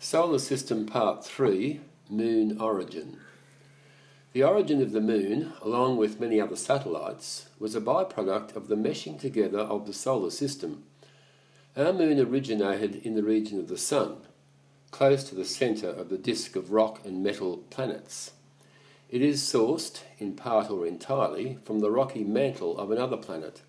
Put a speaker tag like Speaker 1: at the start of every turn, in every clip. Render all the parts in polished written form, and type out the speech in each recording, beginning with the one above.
Speaker 1: Solar System Part 3, Moon Origin. The origin of the Moon, along with many other satellites, was a byproduct of the meshing together of the Solar System. Our Moon originated in the region of the Sun, close to the centre of the disk of rock and metal planets. It is sourced, in part or entirely, from the rocky mantle of another planet.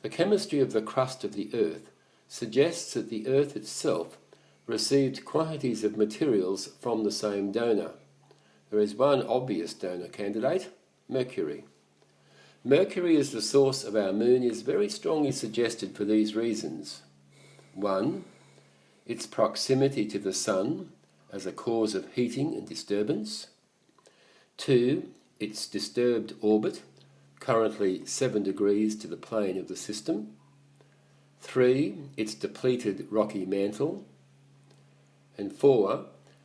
Speaker 1: The chemistry of the crust of the Earth suggests that the Earth itself received quantities of materials from the same donor. There is one obvious donor candidate, Mercury. Mercury as the source of our Moon is very strongly suggested for these reasons. 1. Its proximity to the Sun as a cause of heating and disturbance. 2. Its disturbed orbit, currently 7 degrees to the plane of the system. 3. Its depleted rocky mantle. And 4.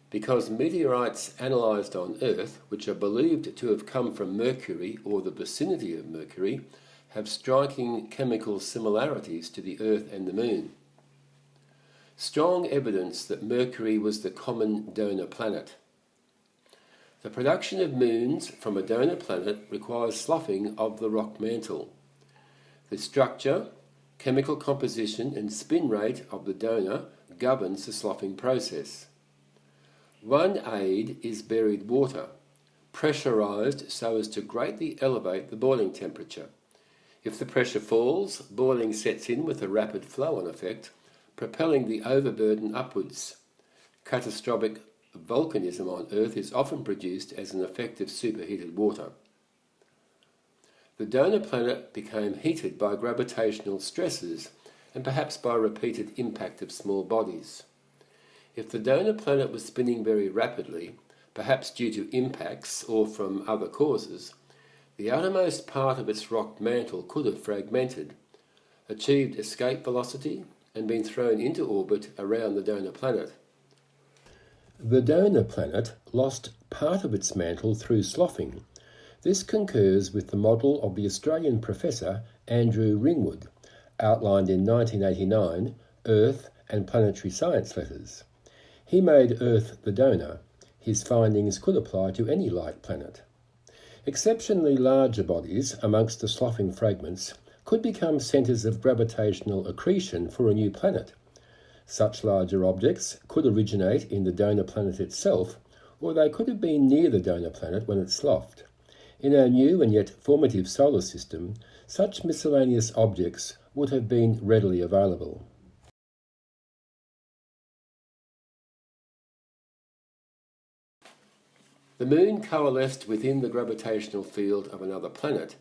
Speaker 1: Because meteorites analysed on Earth, which are believed to have come from Mercury or the vicinity of Mercury, have striking chemical similarities to the Earth and the Moon. Strong evidence that Mercury was the common donor planet. The production of moons from a donor planet requires sloughing of the rock mantle. The structure, chemical composition and spin rate of the donor governs the sloughing process. One aid is buried water, pressurised so as to greatly elevate the boiling temperature. If the pressure falls, boiling sets in with a rapid flow-on effect, propelling the overburden upwards. Catastrophic volcanism on Earth is often produced as an effect of superheated water. The donor planet became heated by gravitational stresses and perhaps by repeated impact of small bodies. If the donor planet was spinning very rapidly, perhaps due to impacts or from other causes, the outermost part of its rock mantle could have fragmented, achieved escape velocity, and been thrown into orbit around the donor planet. The donor planet lost part of its mantle through sloughing. This concurs with the model of the Australian professor Andrew Ringwood, outlined in 1989, Earth and Planetary Science Letters. He made Earth the donor. His findings could apply to any like planet. Exceptionally larger bodies amongst the sloughing fragments could become centres of gravitational accretion for a new planet. Such larger objects could originate in the donor planet itself, or they could have been near the donor planet when it sloughed. In our new and yet formative solar system, such miscellaneous objects would have been readily available. The Moon coalesced within the gravitational field of another planet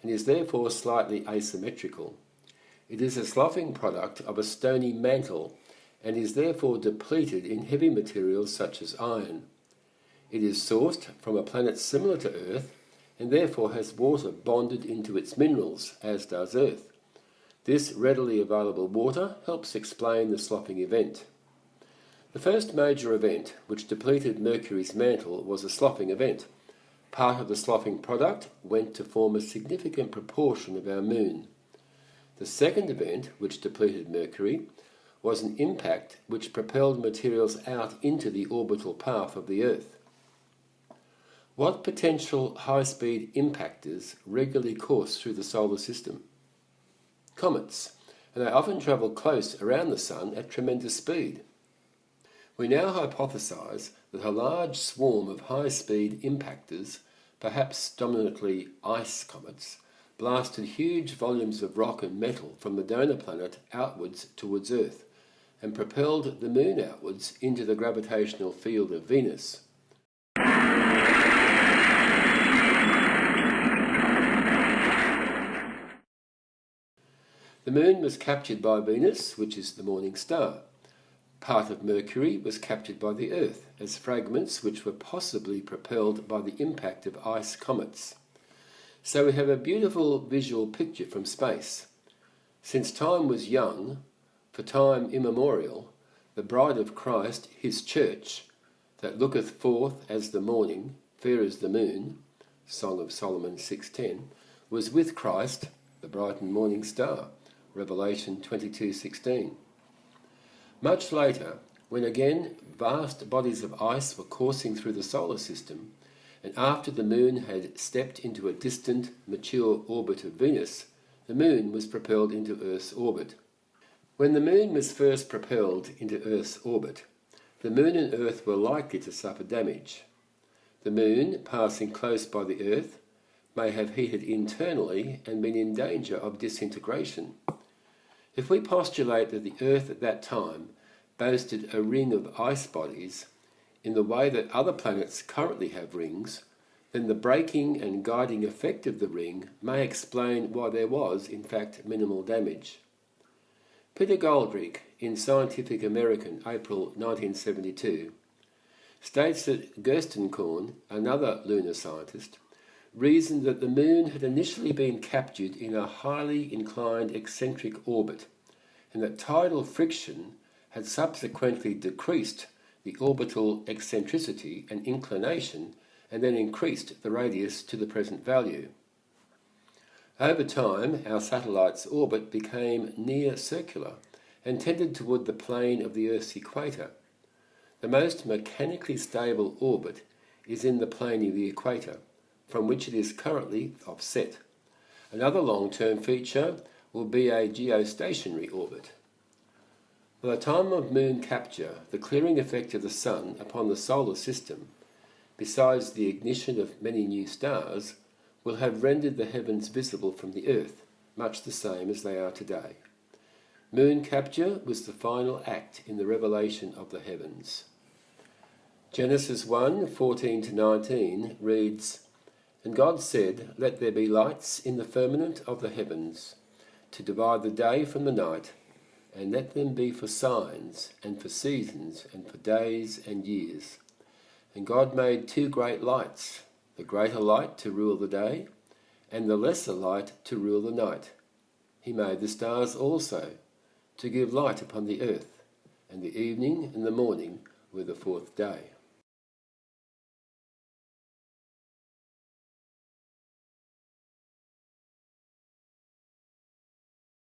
Speaker 1: and is therefore slightly asymmetrical. It is a sloughing product of a stony mantle and is therefore depleted in heavy materials such as iron. It is sourced from a planet similar to Earth and therefore has water bonded into its minerals, as does Earth. This readily available water helps explain the sloughing event. The first major event which depleted Mercury's mantle was a sloughing event. Part of the sloughing product went to form a significant proportion of our Moon. The second event which depleted Mercury was an impact which propelled materials out into the orbital path of the Earth. What potential high-speed impactors regularly course through the solar system? Comets, and they often travel close around the Sun at tremendous speed. We now hypothesize that a large swarm of high-speed impactors, perhaps dominantly ice comets, blasted huge volumes of rock and metal from the donor planet outwards towards Earth and propelled the Moon outwards into the gravitational field of Venus. The Moon was captured by Venus, which is the morning star. Part of Mercury was captured by the Earth as fragments which were possibly propelled by the impact of ice comets. So we have a beautiful visual picture from space. Since time was young, for time immemorial, the bride of Christ, his church, that looketh forth as the morning, fair as the moon, Song of Solomon 6:10, was with Christ, the bright and morning star, Revelation 22:16. Much later, when again vast bodies of ice were coursing through the solar system, and after the Moon had stepped into a distant, mature orbit of Venus, the Moon was propelled into Earth's orbit. When the Moon was first propelled into Earth's orbit, the Moon and Earth were likely to suffer damage. The Moon, passing close by the Earth, may have heated internally and been in danger of disintegration. If we postulate that the Earth at that time boasted a ring of ice bodies in the way that other planets currently have rings, then the braking and guiding effect of the ring may explain why there was, in fact, minimal damage. Peter Goldrick, in Scientific American, April 1972, states that Gerstenkorn, another lunar scientist, reasoned that the Moon had initially been captured in a highly inclined eccentric orbit, and that tidal friction had subsequently decreased the orbital eccentricity and inclination, and then increased the radius to the present value. Over time, our satellite's orbit became near circular and tended toward the plane of the Earth's equator. The most mechanically stable orbit is in the plane of the equator, from which it is currently offset. Another long-term feature will be a geostationary orbit. By the time of Moon capture, the clearing effect of the Sun upon the solar system, besides the ignition of many new stars, will have rendered the heavens visible from the Earth, much the same as they are today. Moon capture was the final act in the revelation of the heavens. Genesis 1:14-19 reads, "And God said, Let there be lights in the firmament of the heavens, to divide the day from the night, and let them be for signs, and for seasons, and for days and years. And God made 2 great lights, the greater light to rule the day, and the lesser light to rule the night. He made the stars also, to give light upon the earth, and the evening and the morning were the 4th day."